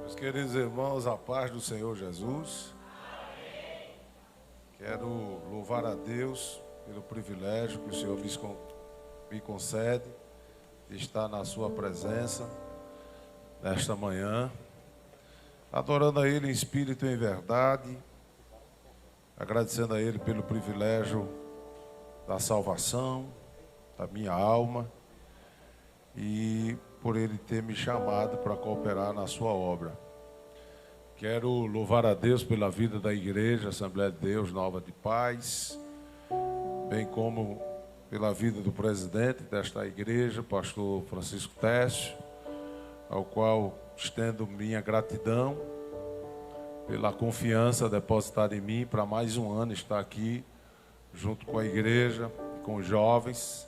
Meus queridos irmãos, a paz do Senhor Jesus. Amém. Quero louvar a Deus pelo privilégio que o Senhor me concede de estar na sua presença nesta manhã, adorando a Ele em espírito e em verdade, agradecendo a Ele pelo privilégio da salvação da minha alma e por Ele ter me chamado para cooperar na sua obra. Quero louvar a Deus pela vida da igreja Assembleia de Deus Nova de Paz, bem como pela vida do presidente desta igreja, pastor Francisco Técio, ao qual estendo minha gratidão pela confiança depositada em mim para mais um ano estar aqui junto com a igreja, com os jovens,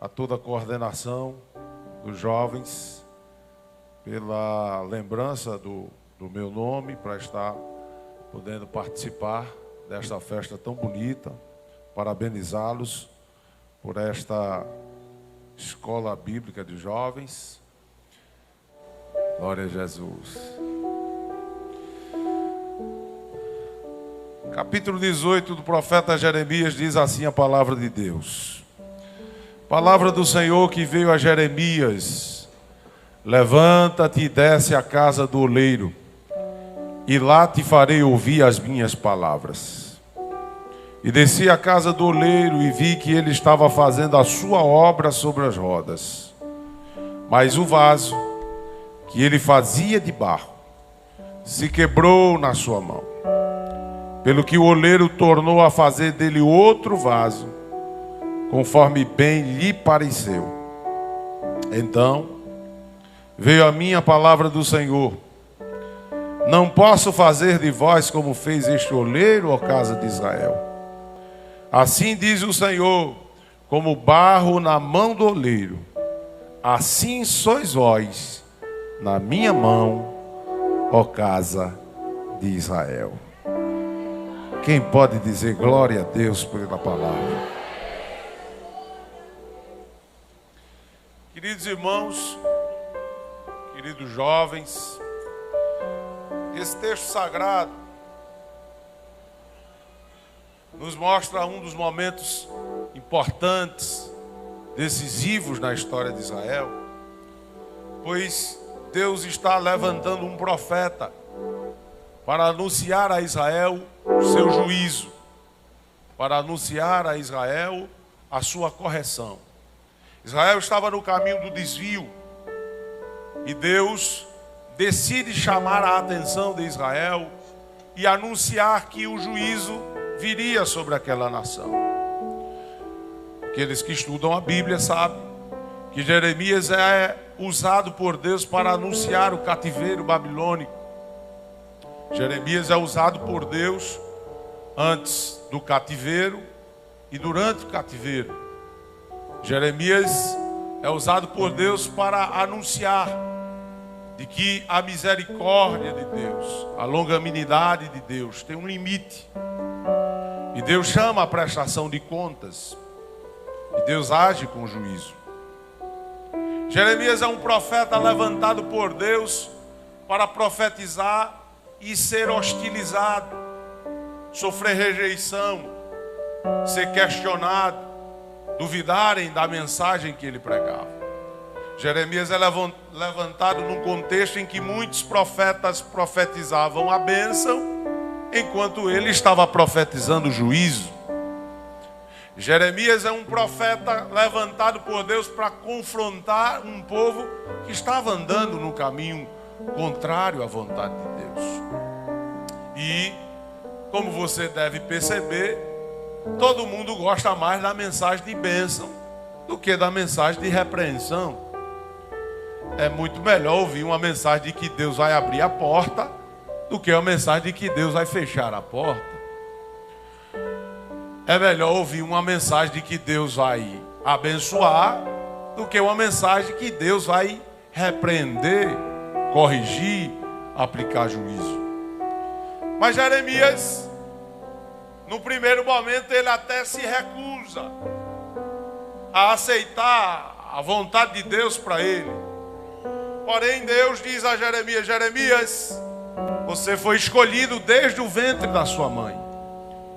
a toda a coordenação dos jovens, pela lembrança do meu nome, para estar podendo participar desta festa tão bonita, parabenizá-los por esta escola bíblica de jovens. Glória a Jesus. Capítulo 18 do profeta Jeremias diz assim a palavra de Deus. Palavra do Senhor que veio a Jeremias: levanta-te e desce à casa do oleiro, e lá te farei ouvir as minhas palavras. E desci à casa do oleiro e vi que ele estava fazendo a sua obra sobre as rodas. Mas o vaso que ele fazia de barro se quebrou na sua mão, pelo que o oleiro tornou a fazer dele outro vaso, conforme bem lhe pareceu. Então veio a mim a palavra do Senhor: não posso fazer de vós como fez este oleiro, ó casa de Israel. Assim diz o Senhor: como barro na mão do oleiro, assim sois vós na minha mão, ó casa de Israel. Quem pode dizer glória a Deus pela palavra? Queridos irmãos, queridos jovens, esse texto sagrado nos mostra um dos momentos importantes, decisivos na história de Israel, pois Deus está levantando um profeta para anunciar a Israel o seu juízo, para anunciar a Israel a sua correção. Israel estava no caminho do desvio e Deus decide chamar a atenção de Israel e anunciar que o juízo viria sobre aquela nação. Aqueles que estudam a Bíblia sabem que Jeremias é usado por Deus para anunciar o cativeiro babilônico. Jeremias é usado por Deus antes do cativeiro e durante o cativeiro. Jeremias é usado por Deus para anunciar de que a misericórdia de Deus, a longanimidade de Deus tem um limite. E Deus chama a prestação de contas. E Deus age com juízo. Jeremias é um profeta levantado por Deus para profetizar e ser hostilizado, sofrer rejeição, ser questionado, duvidarem da mensagem que ele pregava. Jeremias é levantado num contexto em que muitos profetas profetizavam a bênção, enquanto ele estava profetizando o juízo. Jeremias é um profeta levantado por Deus para confrontar um povo que estava andando no caminho contrário à vontade de Deus. E, como você deve perceber, todo mundo gosta mais da mensagem de bênção do que da mensagem de repreensão. É muito melhor ouvir uma mensagem de que Deus vai abrir a porta do que uma mensagem de que Deus vai fechar a porta. É melhor ouvir uma mensagem de que Deus vai abençoar do que uma mensagem de que Deus vai repreender, corrigir, aplicar juízo. Mas Jeremias, no primeiro momento, ele até se recusa a aceitar a vontade de Deus para ele. Porém, Deus diz a Jeremias: Jeremias, você foi escolhido desde o ventre da sua mãe.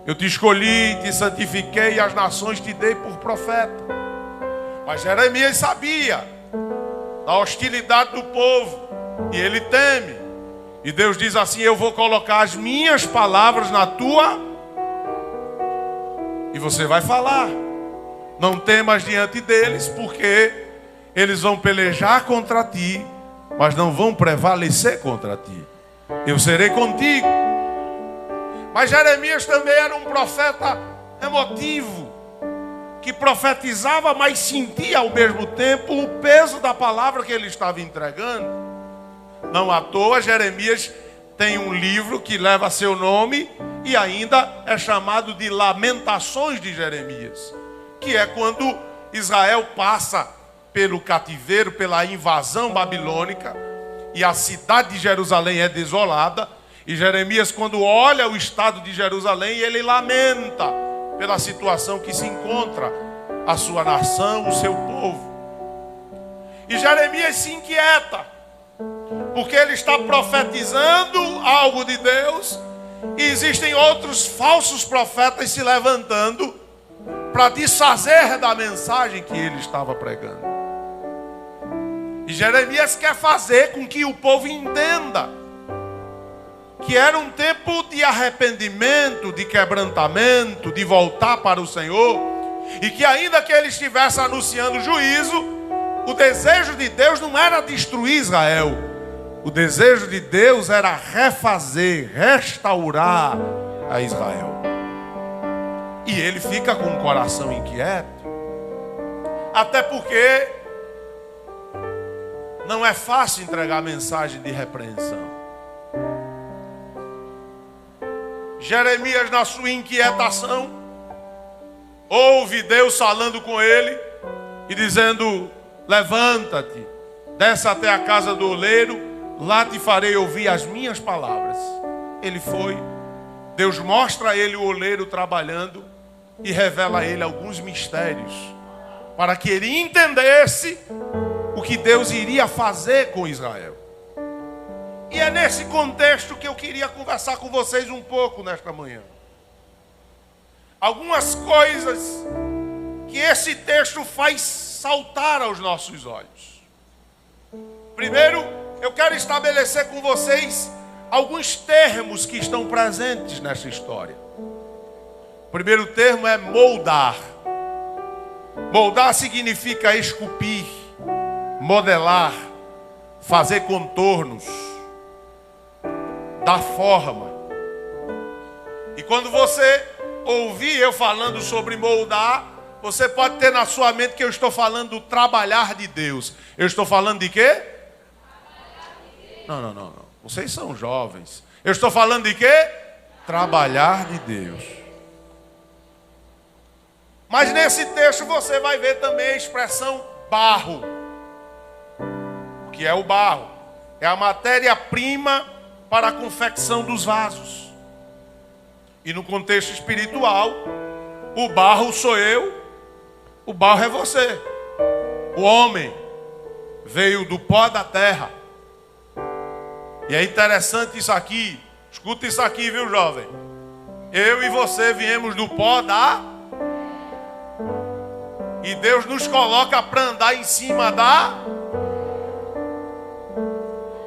Eu te escolhi, te santifiquei e as nações te dei por profeta. Mas Jeremias sabia da hostilidade do povo e ele teme. E Deus diz assim: eu vou colocar as minhas palavras na tua e você vai falar. Não temas diante deles, porque eles vão pelejar contra ti, mas não vão prevalecer contra ti. Eu serei contigo. Mas Jeremias também era um profeta emotivo, que profetizava, mas sentia ao mesmo tempo o peso da palavra que ele estava entregando. Não à toa, Jeremias tem um livro que leva seu nome e ainda é chamado de Lamentações de Jeremias, que é quando Israel passa pelo cativeiro, pela invasão babilônica, e a cidade de Jerusalém é desolada. E Jeremias, quando olha o estado de Jerusalém, ele lamenta pela situação que se encontra a sua nação, o seu povo. E Jeremias se inquieta, porque ele está profetizando algo de Deus, e existem outros falsos profetas se levantando para desfazer da mensagem que ele estava pregando. E Jeremias quer fazer com que o povo entenda que era um tempo de arrependimento, de quebrantamento, de voltar para o Senhor, e que ainda que ele estivesse anunciando juízo, o desejo de Deus não era destruir Israel. O desejo de Deus era refazer, restaurar a Israel. E ele fica com o coração inquieto, até porque não é fácil entregar mensagem de repreensão. Jeremias, na sua inquietação, ouve Deus falando com ele e dizendo: levanta-te, desce até a casa do oleiro, lá te farei ouvir as minhas palavras. Ele foi, Deus mostra a ele o oleiro trabalhando e revela a ele alguns mistérios, para que ele entendesse o que Deus iria fazer com Israel. E é nesse contexto que eu queria conversar com vocês um pouco nesta manhã. Algumas coisas que esse texto faz saltar aos nossos olhos. Primeiro, eu quero estabelecer com vocês alguns termos que estão presentes nessa história. O primeiro termo é moldar. Moldar significa esculpir, modelar, fazer contornos, dar forma. E quando você ouvir eu falando sobre moldar, você pode ter na sua mente que eu estou falando do trabalhar de Deus. Eu estou falando de quê? Não. Vocês são jovens. Eu estou falando de quê? Trabalhar de Deus. Mas nesse texto você vai ver também a expressão barro. O que é o barro? É a matéria-prima para a confecção dos vasos. E no contexto espiritual, o barro sou eu, o barro é você. O homem veio do pó da terra. E é interessante isso aqui. Escuta isso aqui, viu, jovem? Eu e você viemos do pó da... E Deus nos coloca para andar em cima da...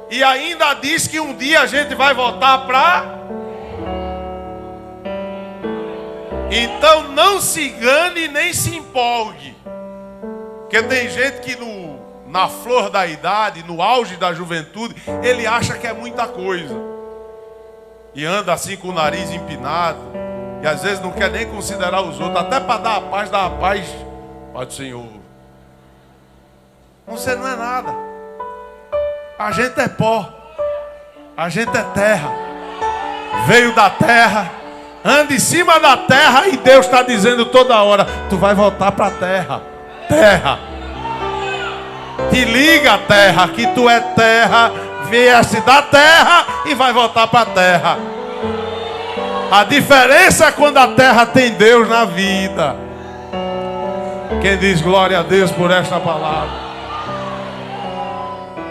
E ainda diz que um dia a gente vai voltar para... Então não se engane nem se empolgue. Porque tem gente que na flor da idade, no auge da juventude, ele acha que é muita coisa. E anda assim com o nariz empinado. E às vezes não quer nem considerar os outros. Até para dar a paz, Paz do Senhor. Você não é nada. A gente é pó. A gente é terra. Veio da terra. Anda em cima da terra e Deus está dizendo toda hora: tu vai voltar para a terra. Terra. Te liga, terra, que tu é terra. Vieste da terra e vai voltar para a terra. A diferença é quando a terra tem Deus na vida. Quem diz glória a Deus por esta palavra?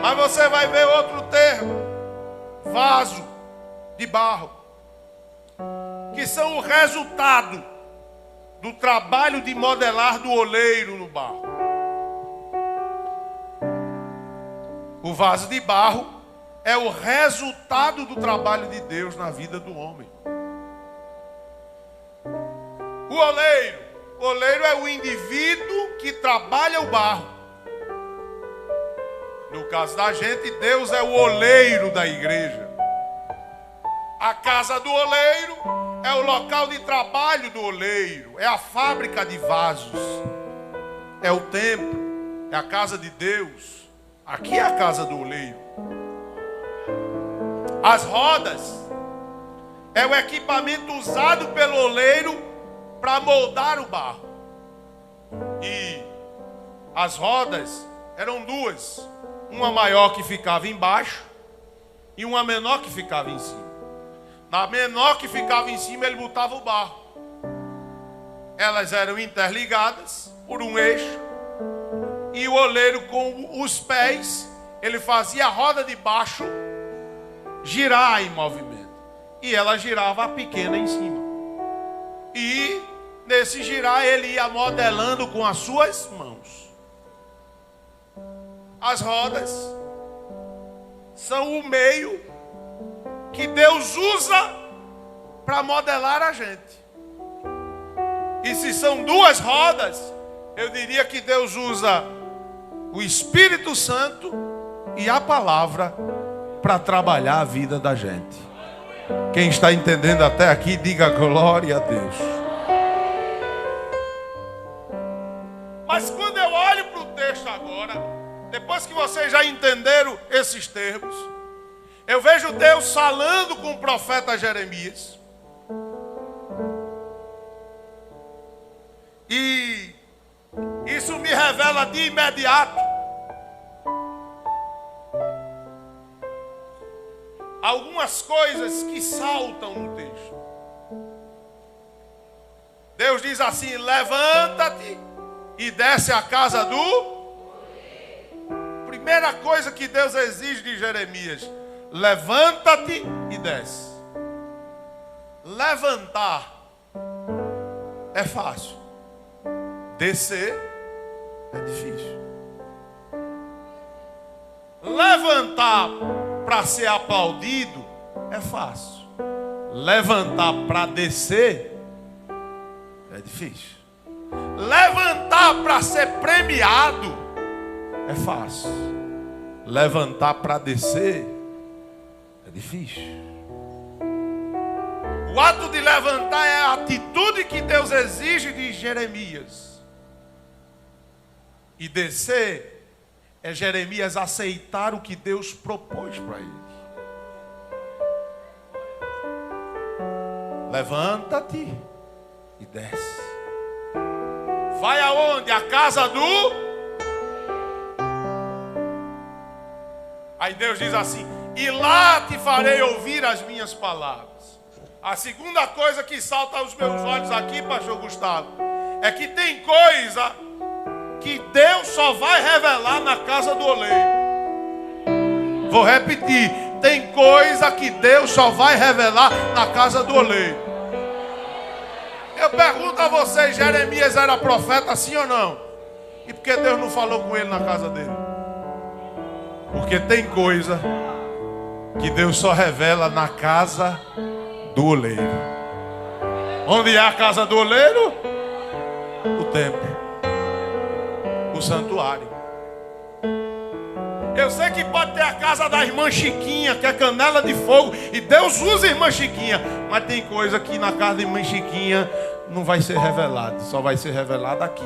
Mas você vai ver outro termo, vaso de barro, que são o resultado do trabalho de modelar do oleiro no barro. O vaso de barro é o resultado do trabalho de Deus na vida do homem. O oleiro é o indivíduo que trabalha o barro. No caso da gente, Deus é o oleiro da igreja. A casa do oleiro é o local de trabalho do oleiro, é a fábrica de vasos, é o templo, é a casa de Deus. Aqui é a casa do oleiro. As rodas é o equipamento usado pelo oleiro para moldar o barro. E as rodas eram duas, uma maior que ficava embaixo e uma menor que ficava em cima. Na menor que ficava em cima, ele botava o barro. Elas eram interligadas por um eixo. E o oleiro, com os pés, ele fazia a roda de baixo girar em movimento. E ela girava a pequena em cima. E nesse girar, ele ia modelando com as suas mãos. As rodas são o meio que Deus usa para modelar a gente. E se são duas rodas, eu diria que Deus usa o Espírito Santo e a palavra para trabalhar a vida da gente. Quem está entendendo até aqui, diga glória a Deus. Mas quando eu olho para o texto agora, depois que vocês já entenderam esses termos, eu vejo Deus falando com o profeta Jeremias. E isso me revela de imediato algumas coisas que saltam no texto. Deus diz assim: levanta-te e desce à casa do... Primeira coisa que Deus exige de Jeremias: levanta-te e desce. Levantar é fácil, descer é difícil. Levantar para ser aplaudido é fácil. Levantar para descer é difícil. Levantar para ser premiado é fácil. Levantar para descer é difícil. O ato de levantar é a atitude que Deus exige de Jeremias. E descer é Jeremias aceitar o que Deus propôs para ele. Levanta-te e desce. Vai aonde? A casa do... Aí Deus diz assim: e lá te farei ouvir as minhas palavras. A segunda coisa que salta aos meus olhos aqui, pastor Gustavo, é que tem coisa que Deus só vai revelar na casa do oleiro. Vou repetir: tem coisa que Deus só vai revelar na casa do oleiro. Eu pergunto a vocês: Jeremias era profeta, sim ou não? E por que Deus não falou com ele na casa dele? Porque tem coisa que Deus só revela na casa do oleiro. Onde é a casa do oleiro? O templo, o santuário. Eu sei que pode ter a casa da irmã Chiquinha, que é canela de fogo, e Deus usa a irmã Chiquinha, mas tem coisa que na casa da irmã Chiquinha não vai ser revelada, só vai ser revelada aqui.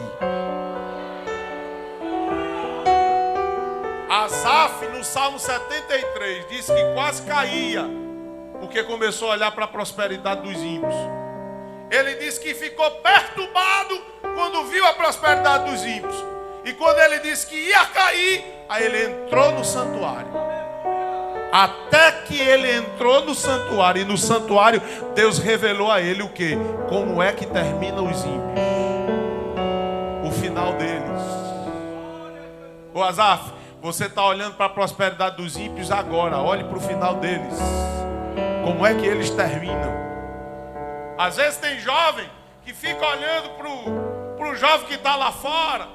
Asaf, no Salmo 73, disse que quase caía, porque começou a olhar para a prosperidade dos ímpios. Ele disse que ficou perturbado quando viu a prosperidade dos ímpios. E quando ele disse que ia cair, aí ele entrou no santuário. Até que ele entrou no santuário. E no santuário Deus revelou a ele o quê? Como é que termina os ímpios, o final deles. Ô Asaf, Você está olhando para a prosperidade dos ímpios agora. Olhe para o final deles. Como é que eles terminam? Às vezes tem jovem que fica olhando para o jovem que está lá fora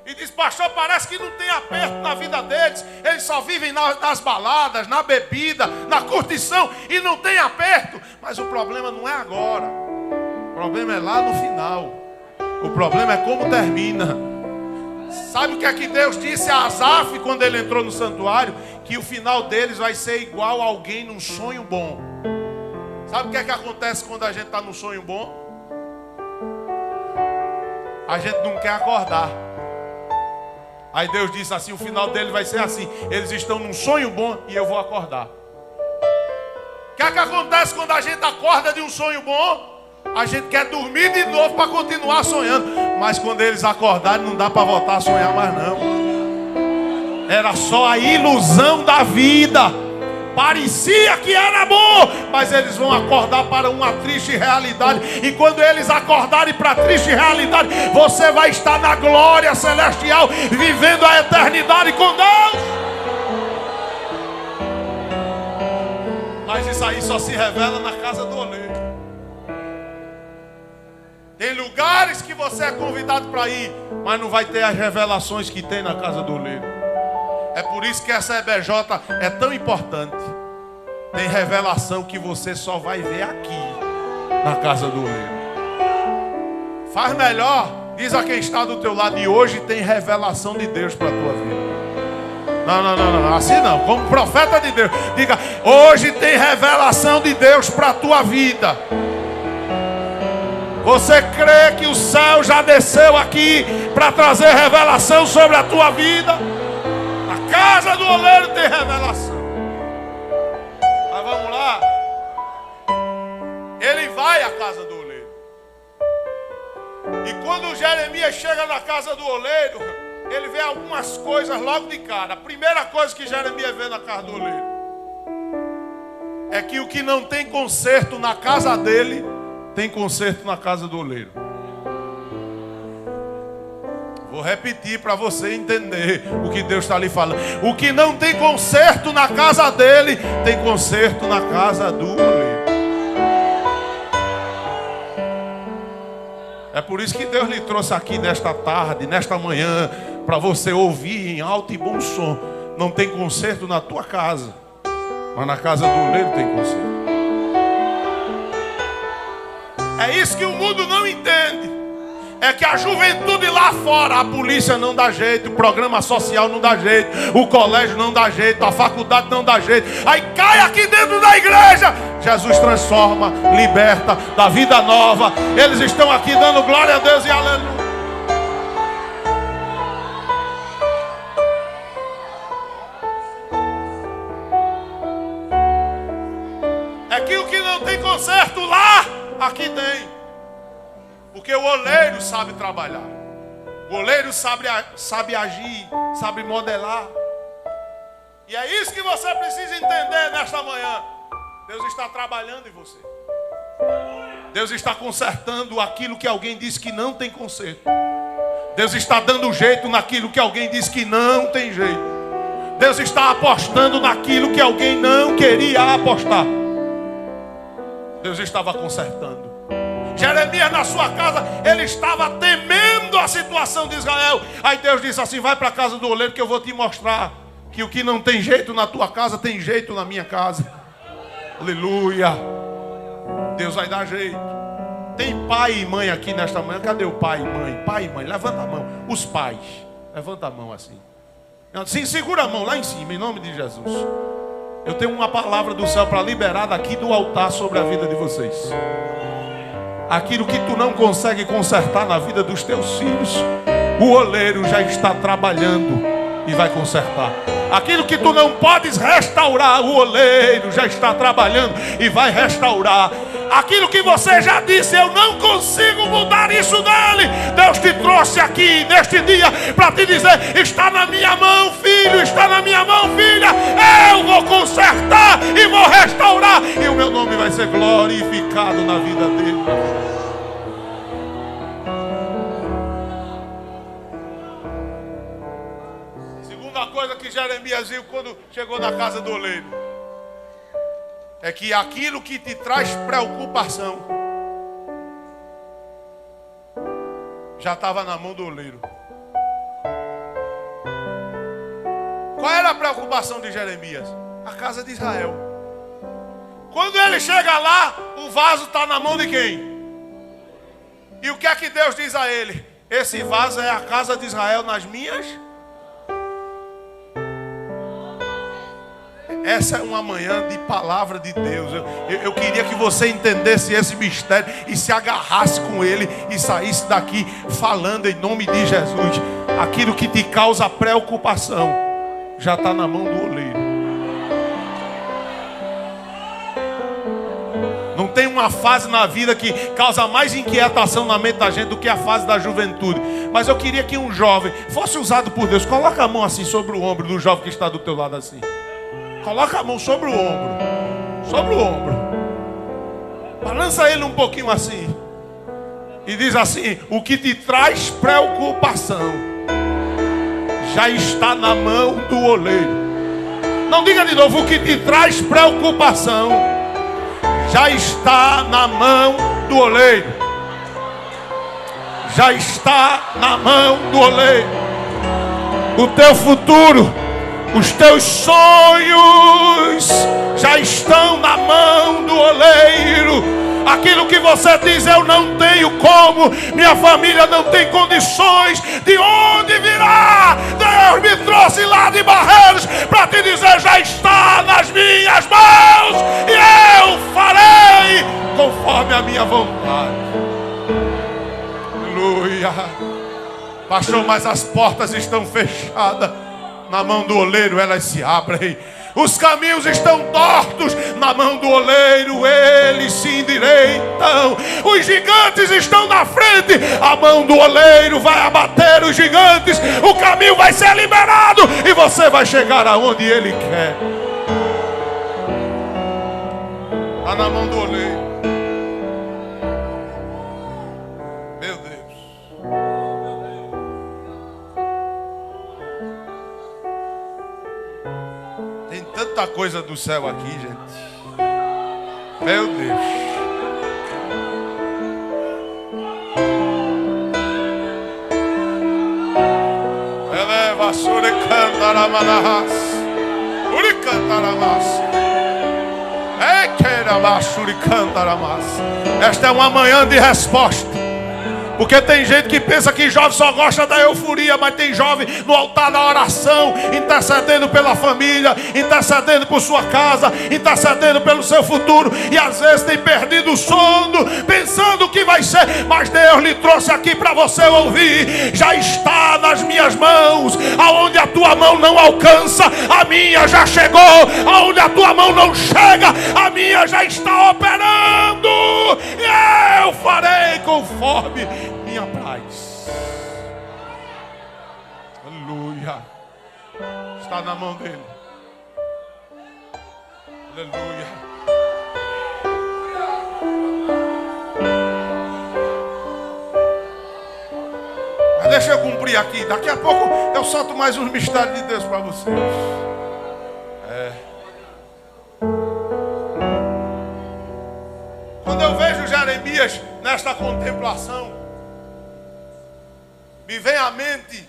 e diz: pastor, parece que não tem aperto na vida deles. Eles só vivem nas baladas, na bebida, na curtição e não tem aperto. Mas o problema não é agora. O problema é lá no final. O problema é como termina. Sabe o que é que Deus disse a Asaf quando ele entrou no santuário? Que o final deles vai ser igual a alguém num sonho bom. Sabe o que é que acontece quando a gente está num sonho bom? A gente não quer acordar. Aí Deus disse assim: o final dele vai ser assim. Eles estão num sonho bom e eu vou acordar. O que é que acontece quando a gente acorda de um sonho bom? A gente quer dormir de novo para continuar sonhando. Mas quando eles acordarem, não dá para voltar a sonhar mais não. Era só a ilusão da vida. Parecia que era bom, mas eles vão acordar para uma triste realidade. E quando eles acordarem para a triste realidade, você vai estar na glória celestial, vivendo a eternidade com Deus. Mas isso aí só se revela na casa do oleiro. Tem lugares que você é convidado para ir, mas não vai ter as revelações que tem na casa do oleiro. É por isso que essa EBJ é tão importante. Tem revelação que você só vai ver aqui, na casa do oleiro. Faz melhor, diz a quem está do teu lado: e hoje tem revelação de Deus para a tua vida. Não, assim não, como profeta de Deus, diga: hoje tem revelação de Deus para a tua vida. Você crê que o céu já desceu aqui para trazer revelação sobre a tua vida? A casa do oleiro tem revelação. Mas vamos lá. Ele vai à casa do oleiro. E quando Jeremias chega na casa do oleiro, ele vê algumas coisas logo de cara. A primeira coisa que Jeremias vê na casa do oleiro é que o que não tem conserto na casa dele, tem conserto na casa do oleiro. Vou repetir para você entender o que Deus está lhe falando. O que não tem conserto na casa dele, tem conserto na casa do oleiro. É por isso que Deus lhe trouxe aqui nesta tarde, nesta manhã, para você ouvir em alto e bom som. Não tem conserto na tua casa, mas na casa do oleiro tem conserto. É isso que o mundo não entende. É que a juventude lá fora, a polícia não dá jeito, o programa social não dá jeito, o colégio não dá jeito, a faculdade não dá jeito. Aí cai aqui dentro da igreja. Jesus transforma, liberta, dá vida nova. Eles estão aqui dando glória a Deus e aleluia. É que o que não tem conserto lá, aqui tem. Porque o oleiro sabe trabalhar. O oleiro sabe agir, sabe modelar. E é isso que você precisa entender nesta manhã. Deus está trabalhando em você. Deus está consertando aquilo que alguém disse que não tem conserto. Deus está dando jeito naquilo que alguém disse que não tem jeito. Deus está apostando naquilo que alguém não queria apostar. Deus estava consertando. Jeremias na sua casa, ele estava temendo a situação de Israel. Aí Deus disse assim: vai para a casa do oleiro que eu vou te mostrar que o que não tem jeito na tua casa, tem jeito na minha casa. Aleluia. Deus vai dar jeito. Tem pai e mãe aqui nesta manhã. Cadê o pai e mãe? Pai e mãe, levanta a mão. Os pais, levanta a mão assim. Sim, segura a mão lá em cima, em nome de Jesus. Eu tenho uma palavra do céu para liberar daqui do altar sobre a vida de vocês. Aquilo que tu não consegue consertar na vida dos teus filhos, o oleiro já está trabalhando e vai consertar. Aquilo que tu não podes restaurar, o oleiro já está trabalhando e vai restaurar. Aquilo que você já disse: eu não consigo mudar isso dele, Deus te trouxe aqui neste dia para te dizer: está na minha mão, filho, está na minha mão, filha. Eu vou consertar e vou restaurar, e o meu nome vai ser glorificado na vida dele. Segunda coisa que Jeremias viu quando chegou na casa do oleiro? É que aquilo que te traz preocupação já estava na mão do oleiro. Qual era a preocupação de Jeremias? A casa de Israel. Quando ele chega lá, o vaso está na mão de quem? E o que é que Deus diz a ele? Esse vaso é a casa de Israel nas minhas. Essa é uma manhã de palavra de Deus. Eu queria que você entendesse esse mistério e se agarrasse com ele e saísse daqui falando em nome de Jesus. Aquilo que te causa preocupação já está na mão do oleiro. Não tem uma fase na vida que causa mais inquietação na mente da gente do que a fase da juventude. Mas eu queria que um jovem fosse usado por Deus. Coloca a mão assim sobre o ombro do jovem que está do teu lado assim. Coloca a mão sobre o ombro. Sobre o ombro. Balança ele um pouquinho assim. E diz assim: o que te traz preocupação já está na mão do oleiro. Não diga de novo: o que te traz preocupação já está na mão do oleiro. Já está na mão do oleiro. O teu futuro, os teus sonhos já estão na mão do oleiro. Aquilo que você diz: eu não tenho como, minha família não tem condições, de onde virá? Deus me trouxe lá de Barreiros para te dizer: já está nas minhas mãos e eu farei conforme a minha vontade. Aleluia. Pastor, mas as portas estão fechadas. Na mão do oleiro elas se abrem. Os caminhos estão tortos. Na mão do oleiro eles se endireitam. Os gigantes estão na frente. A mão do oleiro vai abater os gigantes. O caminho vai ser liberado e você vai chegar aonde ele quer. Está na mão do oleiro. Meu Deus. Tem tanta coisa do céu aqui, gente. Meu Deus. Eleva sure cantaramanaras. Uri cantaramas. Equeramasuri cantaramas. Esta é uma manhã de resposta. Porque tem gente que pensa que jovem só gosta da euforia, mas tem jovem no altar da oração, intercedendo pela família, intercedendo por sua casa, intercedendo pelo seu futuro, e às vezes tem perdido o sono, pensando o que vai ser, mas Deus lhe trouxe aqui para você ouvir: já está nas minhas mãos. Aonde a tua mão não alcança, a minha já chegou. Aonde a tua mão não chega, a minha já está operando, e eu farei conforme minha paz. Aleluia. Está na mão dele. Aleluia. Mas deixa eu cumprir aqui. Daqui a pouco eu solto mais uns mistérios de Deus para vocês. Quando eu vejo Jeremias nesta contemplação, me vem à mente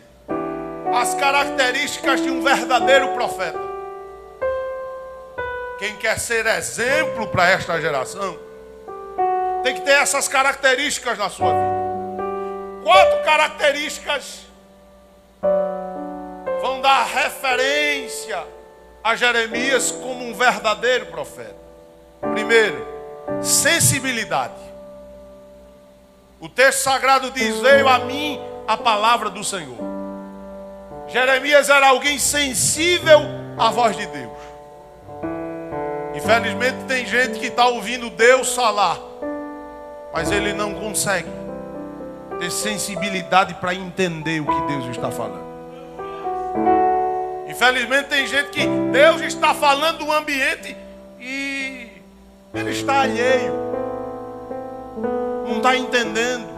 as características de um verdadeiro profeta. Quem quer ser exemplo para esta geração tem que ter essas características na sua vida. 4 características vão dar referência a Jeremias como um verdadeiro profeta. Primeiro, sensibilidade. O texto sagrado diz: veio a mim a palavra do Senhor. Jeremias era alguém sensível à voz de Deus. Infelizmente tem gente que está ouvindo Deus falar, mas ele não consegue ter sensibilidade para entender o que Deus está falando. Infelizmente tem gente que Deus está falando do ambiente e ele está alheio, não está entendendo,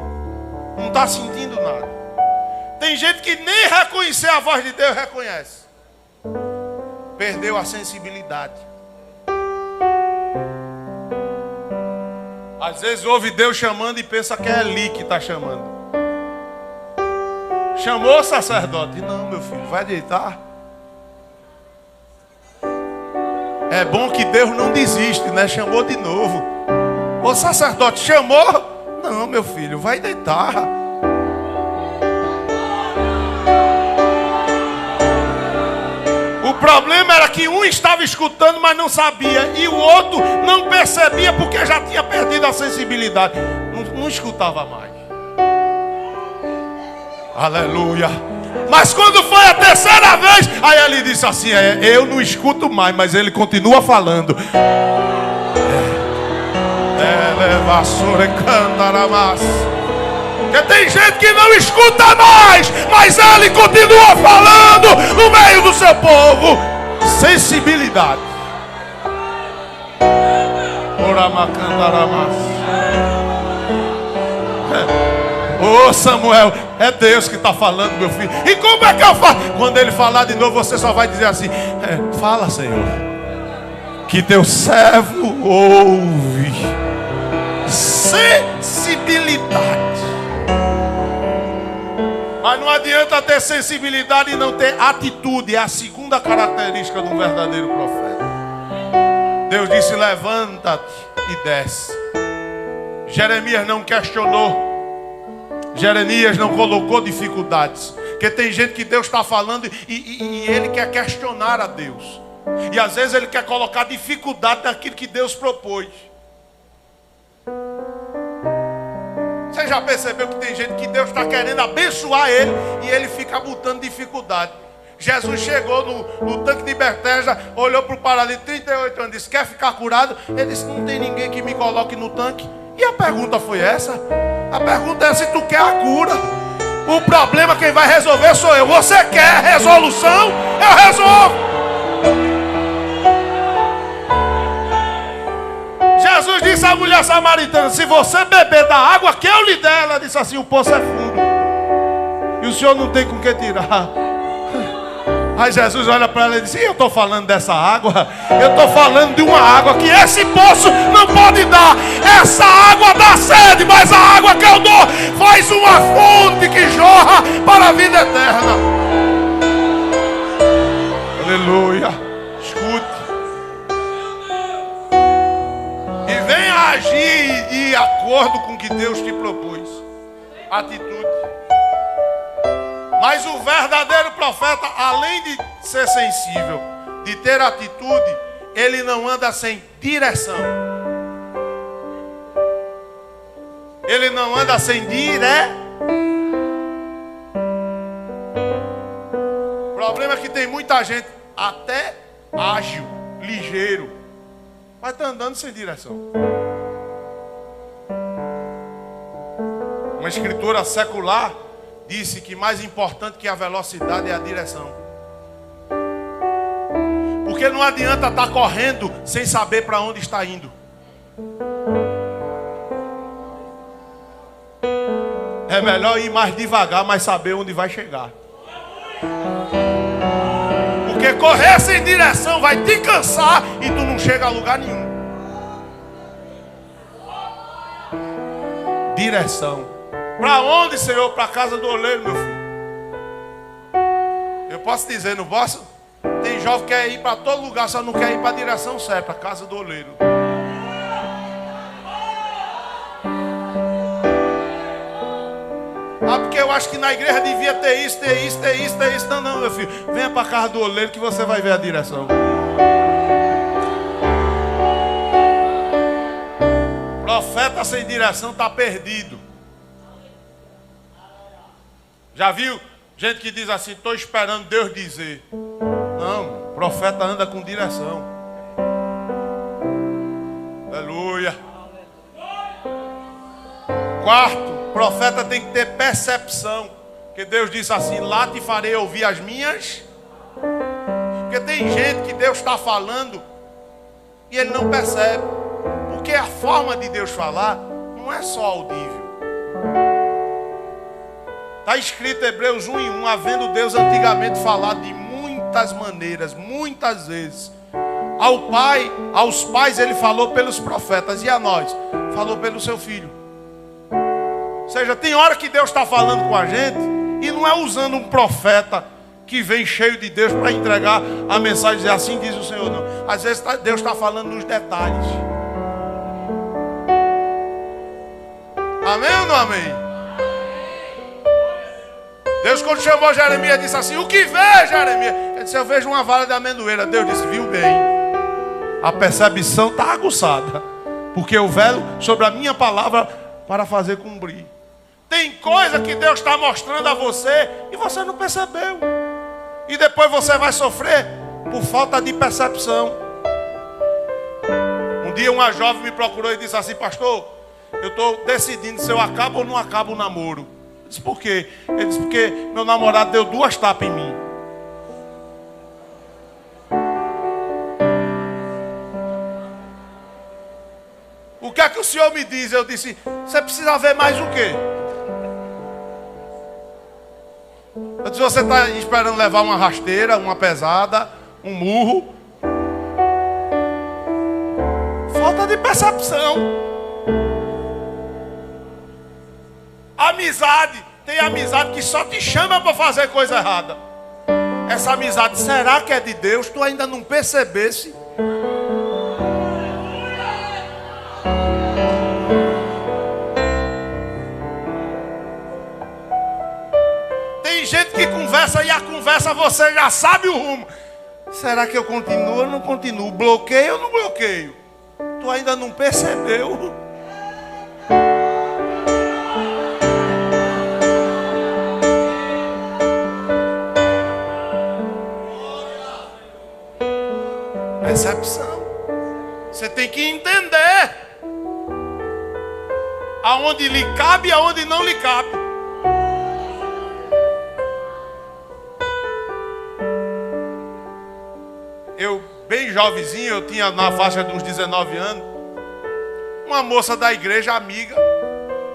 não está sentindo nada. Tem gente que nem reconhecer a voz de Deus reconhece. perdeu a sensibilidade. Às vezes ouve Deus chamando e pensa que é ali que está chamando. Chamou o sacerdote. Não, meu filho, vai deitar. É bom que Deus não desiste, né? Chamou de novo. O sacerdote chamou. Não, meu filho, vai deitar. O problema era que um estava escutando, mas não sabia. E o outro não percebia porque já tinha perdido a sensibilidade. Não escutava mais. Aleluia. Mas quando foi a terceira vez, aí ele disse assim: eu não escuto mais, mas ele continua falando. Porque tem gente que não escuta mais, mas ele continua falando no meio do seu povo. Sensibilidade. Ô Samuel, é Deus que está falando, meu filho. E como é que eu falo? Quando ele falar de novo, você só vai dizer assim: fala, Senhor, que teu servo ouve. Sensibilidade. Mas não adianta ter sensibilidade e não ter atitude. É a segunda característica de um verdadeiro profeta. Deus disse: levanta-te e desce. Jeremias não questionou. Jeremias não colocou dificuldades. Porque tem gente que Deus está falando e ele quer questionar a Deus. E às vezes ele quer colocar dificuldade naquilo que Deus propôs. Você já percebeu que tem gente que Deus está querendo abençoar ele e ele fica botando dificuldade? Jesus chegou no tanque de Betesda, olhou para o paralítico, 38 anos, disse: quer ficar curado? Ele disse: não tem ninguém que me coloque no tanque. E a pergunta foi essa? A pergunta é se tu quer a cura. O problema quem vai resolver sou eu. Você quer resolução? Eu resolvo. Jesus disse à mulher samaritana: se você beber da água que eu lhe der, ela disse assim: o poço é fundo e o senhor não tem com que tirar. Aí Jesus olha para ela e diz: eu estou falando dessa água? Eu estou falando de uma água que esse poço não pode dar. Essa água dá sede, mas a água que eu dou faz uma fonte que jorra para a vida eterna. Aleluia. Escute. E venha agir de acordo com o que Deus te propôs. Atitude. Mas o verdadeiro profeta, além de ser sensível, de ter atitude, ele não anda sem direção. Ele não anda sem O problema é que tem muita gente até ágil, ligeiro, mas está andando sem direção. Uma escritura secular disse que mais importante que a velocidade é a direção. Porque não adianta estar correndo sem saber para onde está indo. É melhor ir mais devagar, mas saber onde vai chegar. Porque correr sem direção vai te cansar e tu não chega a lugar nenhum. Direção. Para onde, Senhor? Para a casa do oleiro, meu filho. Eu posso dizer, não posso? Tem jovem que quer ir para todo lugar, só não quer ir para a direção certa, a casa do oleiro. Porque eu acho que na igreja devia ter isso, ter isso, ter isso, ter isso. Não, não, meu filho. Venha para a casa do oleiro que você vai ver a direção. Profeta sem direção está perdido. Já viu gente que diz assim: estou esperando Deus dizer. Não, profeta anda com direção. Aleluia. Quarto, profeta tem que ter percepção. Porque Deus disse assim: lá te farei ouvir as minhas. Porque tem gente que Deus está falando e ele não percebe. Porque a forma de Deus falar não é só audível. Está escrito em Hebreus 1:1, havendo Deus antigamente falado de muitas muitas maneiras, muitas vezes. Aos pais ele falou pelos profetas, e a nós? Falou pelo seu filho. Ou seja, tem hora que Deus está falando com a gente, e não é usando um profeta que vem cheio de Deus para entregar a mensagem e dizer assim diz o Senhor, não. Às vezes Deus está falando nos detalhes. Amém ou não amém? Deus, quando chamou Jeremias, disse assim: o que vê, Jeremias? Ele disse: eu vejo uma vara de amendoeira. Deus disse: viu bem. A percepção está aguçada, porque eu velo sobre a minha palavra para fazer cumprir. Tem coisa que Deus está mostrando a você e você não percebeu, e depois você vai sofrer por falta de percepção. Um dia uma jovem me procurou e disse assim: pastor, eu estou decidindo se eu acabo ou não acabo o namoro. Eu disse: por quê? Ele disse: porque meu namorado deu 2 tapas em mim. O que é que o senhor me diz? Eu disse: você precisa ver mais o quê? Eu disse: você está esperando levar uma rasteira, uma pesada, um murro? Falta de percepção. Amizade. Tem amizade que só te chama para fazer coisa errada. Essa amizade, será que é de Deus? Tu ainda não percebesse? Tem gente que conversa e a conversa você já sabe o rumo. Será que eu continuo ou não continuo? Bloqueio ou não bloqueio? Tu ainda não percebeu? Percepção. Você tem que entender aonde lhe cabe e aonde não lhe cabe. Eu, bem jovenzinho, eu tinha na faixa de uns 19 anos, uma moça da igreja, amiga.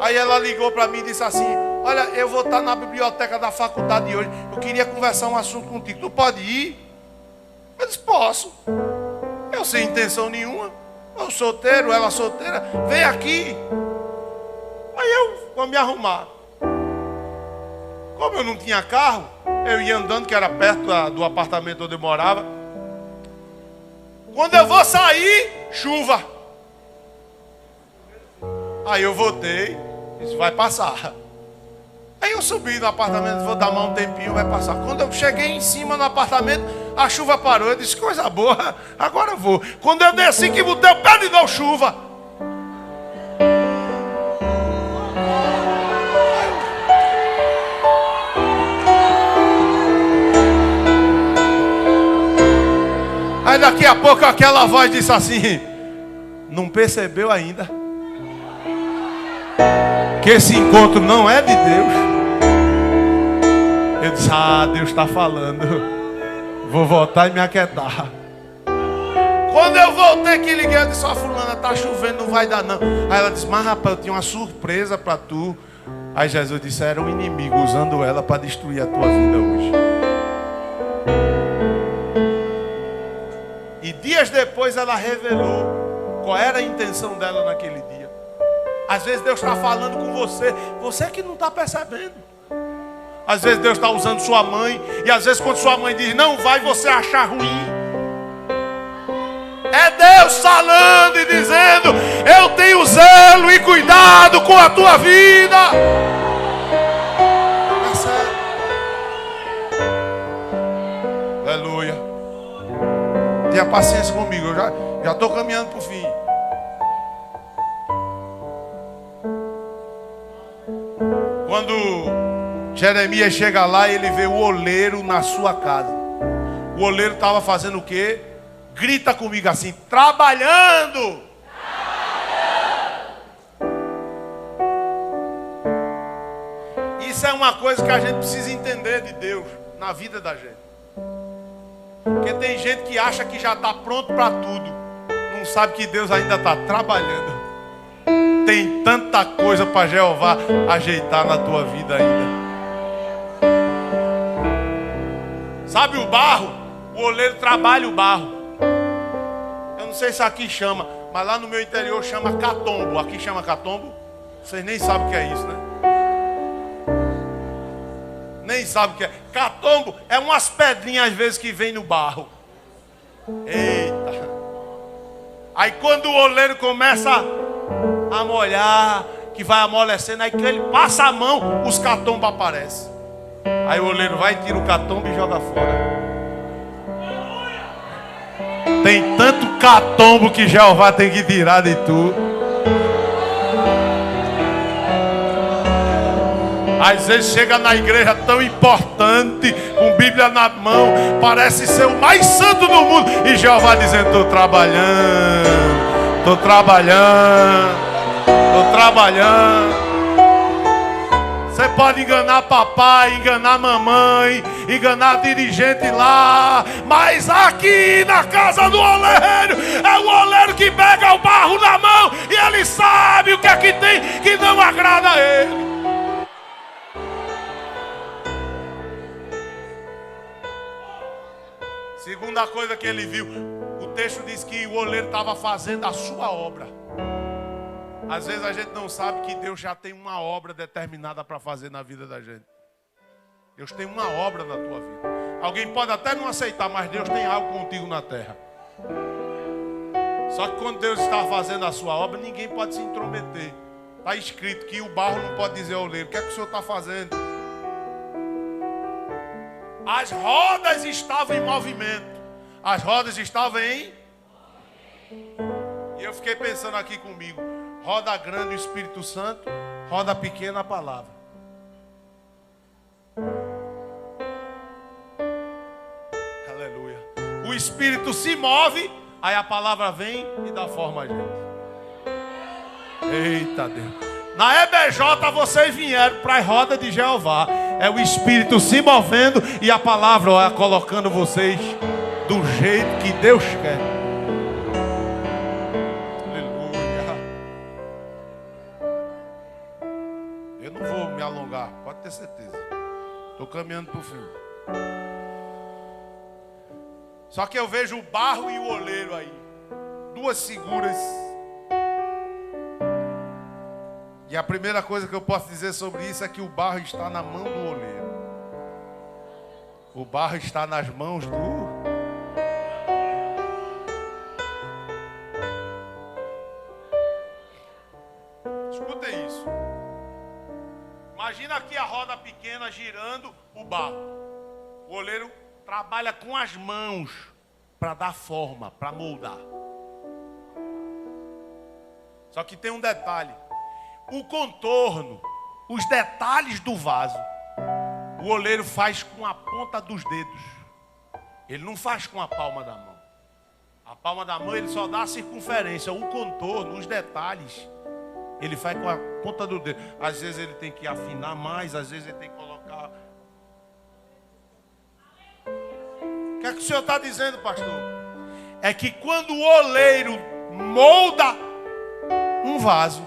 Aí ela ligou para mim e disse assim: olha, eu vou estar na biblioteca da faculdade hoje, eu queria conversar um assunto contigo, tu pode ir? Eu disse: posso. Eu sem intenção nenhuma, eu solteiro, ela solteira, vem aqui. Aí eu vou me arrumar. Como eu não tinha carro, eu ia andando, que era perto do apartamento onde eu morava. Quando eu vou sair, chuva. Aí eu voltei, disse: vai passar. Aí eu subi no apartamento, vou dar mais um tempinho, vai passar. Quando eu cheguei em cima no apartamento, a chuva parou. Eu disse: coisa boa, agora eu vou. Quando eu desci que botei o pé de novo, chuva. Aí daqui a pouco aquela voz disse assim: não percebeu ainda que esse encontro não é de Deus? Eu disse: ah, Deus está falando. Vou voltar e me aquietar. Quando eu voltei que liguei, eu disse: ó, fulana, tá chovendo, não vai dar não. Aí ela disse: mas rapaz, eu tinha uma surpresa para tu. Aí Jesus disse: era um inimigo usando ela para destruir a tua vida hoje. E dias depois ela revelou qual era a intenção dela naquele dia. Às vezes Deus está falando com você, você que não está percebendo. Às vezes Deus está usando sua mãe, e às vezes quando sua mãe diz não vai, você acha ruim. É Deus falando e dizendo: eu tenho zelo e cuidado com a tua vida. É sério. Aleluia. Tenha paciência comigo, eu já estou caminhando para o fim. Quando Jeremias chega lá, ele vê o oleiro na sua casa. O oleiro estava fazendo o quê? Grita comigo assim: trabalhando. Isso é uma coisa que a gente precisa entender de Deus na vida da gente. Porque tem gente que acha que já está pronto para tudo, não sabe que Deus ainda está trabalhando. Tem tanta coisa para Jeová ajeitar na tua vida ainda. Sabe o barro? O oleiro trabalha o barro. Eu não sei se aqui chama, mas lá no meu interior chama catombo. Aqui chama catombo? Vocês nem sabem o que é isso, né? Nem sabem o que é. Catombo é umas pedrinhas às vezes que vem no barro. Eita. Aí quando o oleiro começa a molhar, que vai amolecendo, aí que ele passa a mão, os catombos aparecem. Aí o oleiro vai, tira o catombo e joga fora. Tem tanto catombo que Jeová tem que tirar de tu. Às vezes chega na igreja tão importante, com Bíblia na mão, parece ser o mais santo do mundo, e Jeová dizendo: estou trabalhando, estou trabalhando, estou trabalhando. Você pode enganar papai, enganar mamãe, enganar dirigente lá, mas aqui na casa do oleiro, é o oleiro que pega o barro na mão e ele sabe o que é que tem que não agrada a ele. Segunda coisa que ele viu, o texto diz que o oleiro estava fazendo a sua obra. Às vezes a gente não sabe que Deus já tem uma obra determinada para fazer na vida da gente. Deus tem uma obra na tua vida. Alguém pode até não aceitar, mas Deus tem algo contigo na terra. Só que quando Deus está fazendo a sua obra, ninguém pode se intrometer. Está escrito que o barro não pode dizer ao oleiro: o que é que o senhor está fazendo? As rodas estavam em movimento. As rodas estavam em... E eu fiquei pensando aqui comigo: roda grande o Espírito Santo, roda pequena a palavra. Aleluia. O Espírito se move, aí a palavra vem e dá forma a gente. Eita Deus. Na EBJ vocês vieram para a roda de Jeová. É o Espírito se movendo e a palavra, ó, colocando vocês do jeito que Deus quer. Aleluia. Eu não vou me alongar, pode ter certeza. Estou caminhando para o fim. Só que eu vejo o barro e o oleiro aí. Duas figuras. E a primeira coisa que eu posso dizer sobre isso é que o barro está na mão do oleiro. O barro está nas mãos do... Escutem isso. Imagina aqui a roda pequena girando o barro. O oleiro trabalha com as mãos para dar forma, para moldar. Só que tem um detalhe. O contorno, os detalhes do vaso, o oleiro faz com a ponta dos dedos. Ele não faz com a palma da mão. A palma da mão ele só dá a circunferência. O contorno, os detalhes, ele faz com a ponta do dedo. Às vezes ele tem que afinar mais, às vezes ele tem que colocar... O que é que o senhor está dizendo, pastor? É que quando o oleiro molda um vaso,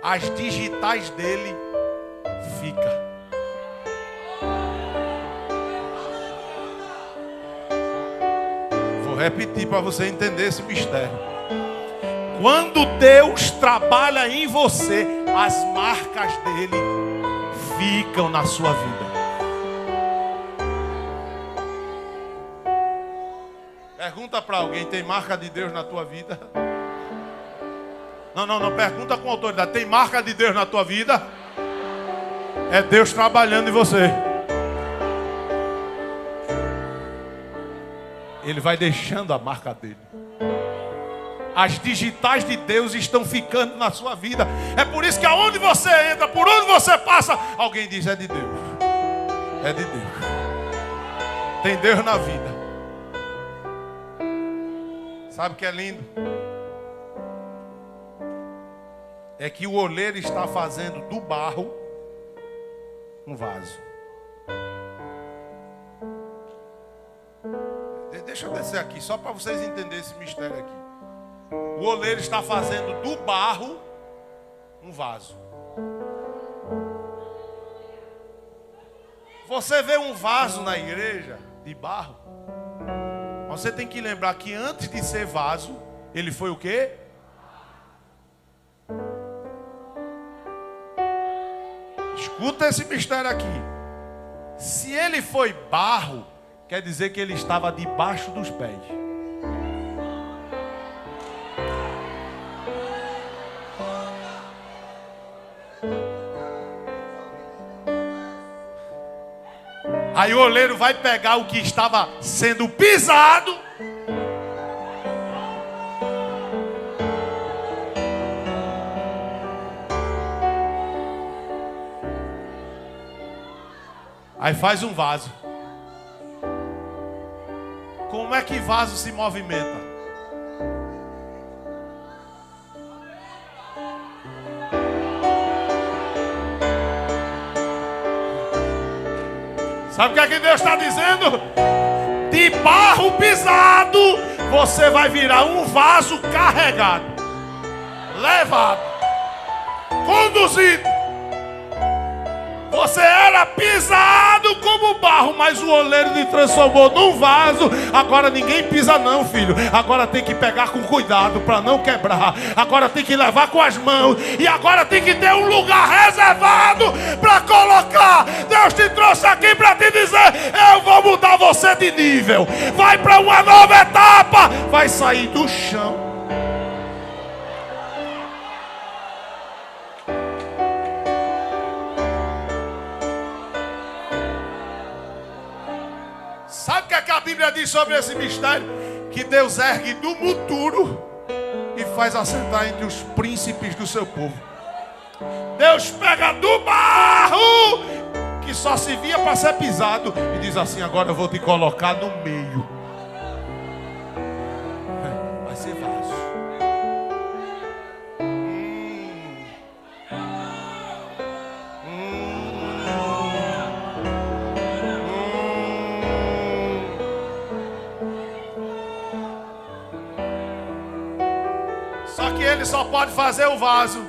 as digitais dele ficam. Vou repetir para você entender esse mistério. Quando Deus trabalha em você, as marcas dele ficam na sua vida. Pergunta para alguém: tem marca de Deus na tua vida? Não, pergunta com autoridade. Tem marca de Deus na tua vida? É Deus trabalhando em você. Ele vai deixando a marca dele. As digitais de Deus estão ficando na sua vida. É por isso que aonde você entra, por onde você passa, alguém diz: é de Deus. É de Deus. Tem Deus na vida. Sabe o que é lindo? É que o oleiro está fazendo do barro um vaso. Deixa eu descer aqui, só para vocês entenderem esse mistério aqui. O oleiro está fazendo do barro um vaso. Você vê um vaso na igreja de barro, Você tem que lembrar que antes de ser vaso, ele foi o quê? Escuta esse mistério aqui. Se ele foi barro, quer dizer que ele estava debaixo dos pés. Aí o oleiro vai pegar o que estava sendo pisado. Aí faz um vaso. Como é que vaso se movimenta? Sabe o que é que Deus está dizendo? De barro pisado, você vai virar um vaso carregado, levado, conduzido. Você era pisado como barro, mas o oleiro te transformou num vaso. Agora ninguém pisa não, filho. Agora tem que pegar com cuidado para não quebrar. Agora tem que levar com as mãos. E agora tem que ter um lugar reservado para colocar. Deus te trouxe aqui para te dizer: eu vou mudar você de nível. Vai para uma nova etapa. Vai sair do chão. Sabe o que a Bíblia diz sobre esse mistério? Que Deus ergue do monturo e faz assentar entre os príncipes do seu povo. Deus pega do barro, que só se via para ser pisado, e diz assim: agora eu vou te colocar no meio. Vai ser vaso. Só que ele só pode fazer o vaso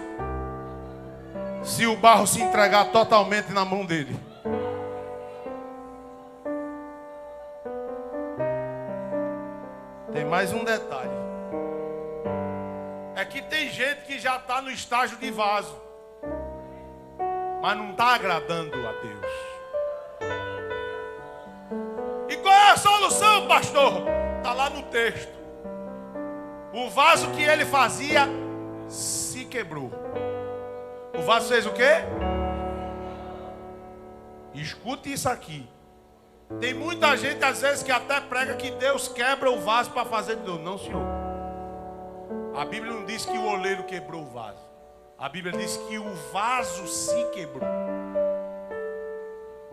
se o barro se entregar totalmente na mão dele. Tem mais um detalhe. É que tem gente que já está no estágio de vaso, mas não está agradando a Deus. E qual é a solução, pastor? Está lá no texto. O vaso que ele fazia se quebrou. O vaso fez o quê? Escute isso aqui. Tem muita gente às vezes que até prega que Deus quebra o vaso para fazer de novo. Não, senhor. A Bíblia não diz que o oleiro quebrou o vaso. A Bíblia diz que o vaso se quebrou.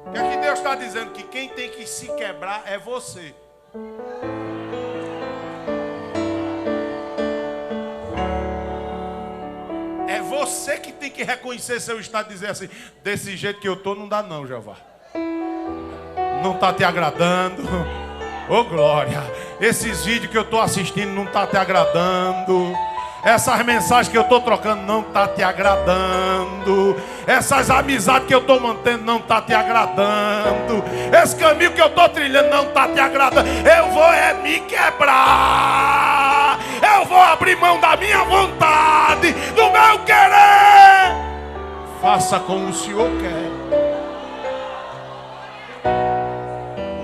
O que é que Deus está dizendo? Que quem tem que se quebrar é você. Você que tem que reconhecer seu estado e dizer assim: desse jeito que eu estou não dá não, Jeová. Não está te agradando. Oh glória. Esses vídeos que eu estou assistindo não está te agradando. Essas mensagens que eu estou trocando não está te agradando. Essas amizades que eu estou mantendo não está te agradando. Esse caminho que eu estou trilhando não está te agradando. Eu vou me quebrar. Eu vou abrir mão da minha vontade, do meu querer. Faça como o Senhor quer.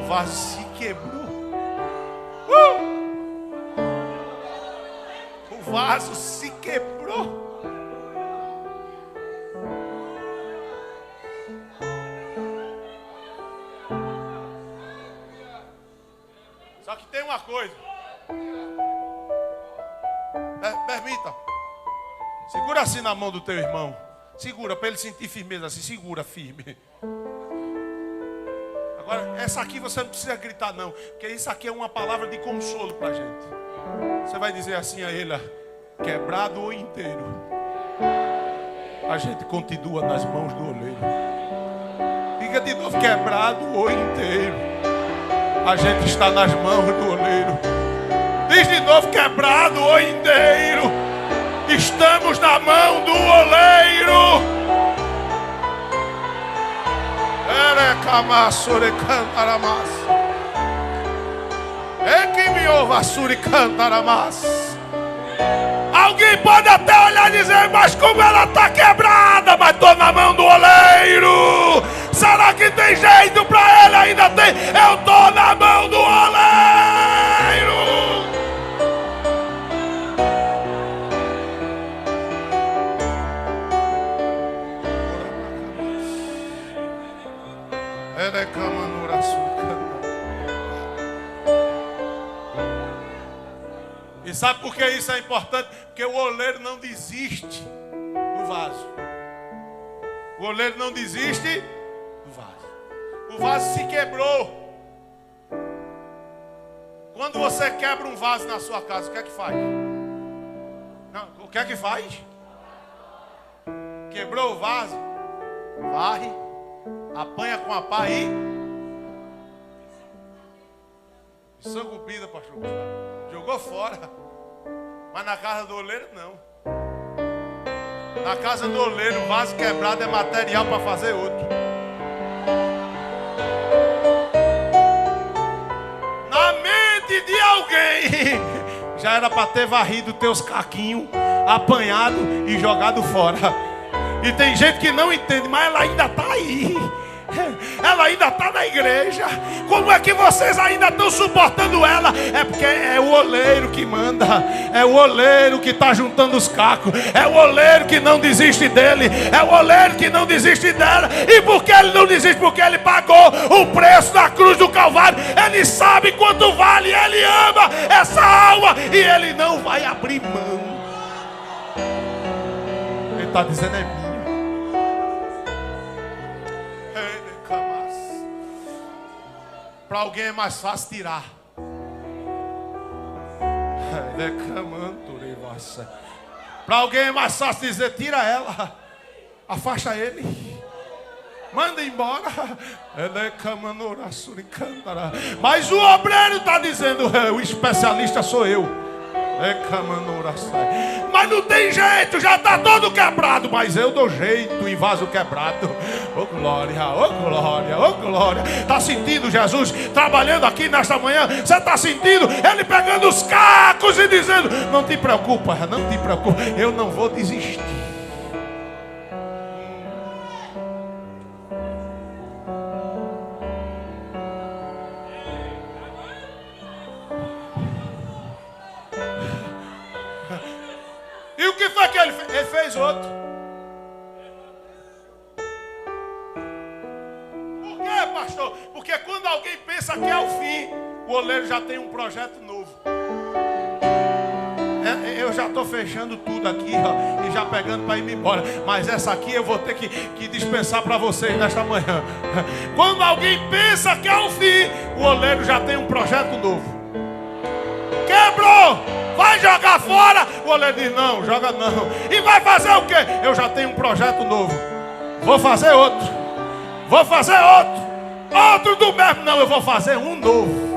O vaso se quebrou. O vaso se quebrou. Só que tem uma coisa. Permita. Segura assim na mão do teu irmão. Segura para ele sentir firmeza assim. Segura firme. Agora, essa aqui você não precisa gritar não, porque isso aqui é uma palavra de consolo para a gente. Você vai dizer assim a ele: quebrado ou inteiro, a gente continua nas mãos do oleiro. Diga de novo: quebrado ou inteiro, a gente está nas mãos do oleiro. Diz de novo: quebrado ou inteiro, estamos na mão do oleiro. É que me ouva, Suri Cantaramas. Alguém pode até olhar e dizer, mas como ela está quebrada, mas estou na mão do oleiro. Será que tem jeito para ela? Ainda tem. Eu estou na mão do oleiro. E sabe por que isso é importante? Porque o oleiro não desiste do vaso. O oleiro não desiste do vaso. O vaso se quebrou. Quando você quebra um vaso na sua casa, o que é que faz? Não, o que é que faz? Quebrou o vaso, varre, apanha com a pá e sangubida, pastor Gustavo. Jogou fora. Mas na casa do oleiro não. Na casa do oleiro, o vaso quebrado é material para fazer outro. Na mente de alguém já era para ter varrido teus caquinhos, apanhado e jogado fora. E tem gente que não entende, mas ela ainda está aí. Ela ainda está na igreja. Como é que vocês ainda estão suportando ela? É porque é o oleiro que manda. É o oleiro que está juntando os cacos. É o oleiro que não desiste dele. É o oleiro que não desiste dela. E por que ele não desiste? Porque ele pagou o preço da cruz do Calvário. Ele sabe quanto vale. Ele ama essa alma. E ele não vai abrir mão. Ele está dizendo é minha. Para alguém é mais fácil tirar. Para alguém é mais fácil dizer, tira ela, afasta ele, manda embora. Mas o obreiro está dizendo, o especialista sou eu. Mas não tem jeito, já está todo quebrado. Mas eu dou jeito em vaso quebrado. Oh glória, oh glória, oh glória. Está sentindo Jesus trabalhando aqui nesta manhã? Você está sentindo Ele pegando os cacos e dizendo, não te preocupa, não te preocupa, eu não vou desistir. E o que foi que ele fez? Ele fez outro. Por quê, pastor? Porque quando alguém pensa que é o fim, o oleiro já tem um projeto novo. Eu já estou fechando tudo aqui, ó, e já pegando para ir embora. Mas essa aqui eu vou ter que dispensar para vocês nesta manhã. Quando alguém pensa que é o fim, o oleiro já tem um projeto novo. Quebrou! Vai jogar fora? O oleiro diz, não, joga não. E vai fazer o quê? Eu já tenho um projeto novo. Vou fazer outro. Vou fazer outro. Outro do mesmo. Não, eu vou fazer um novo.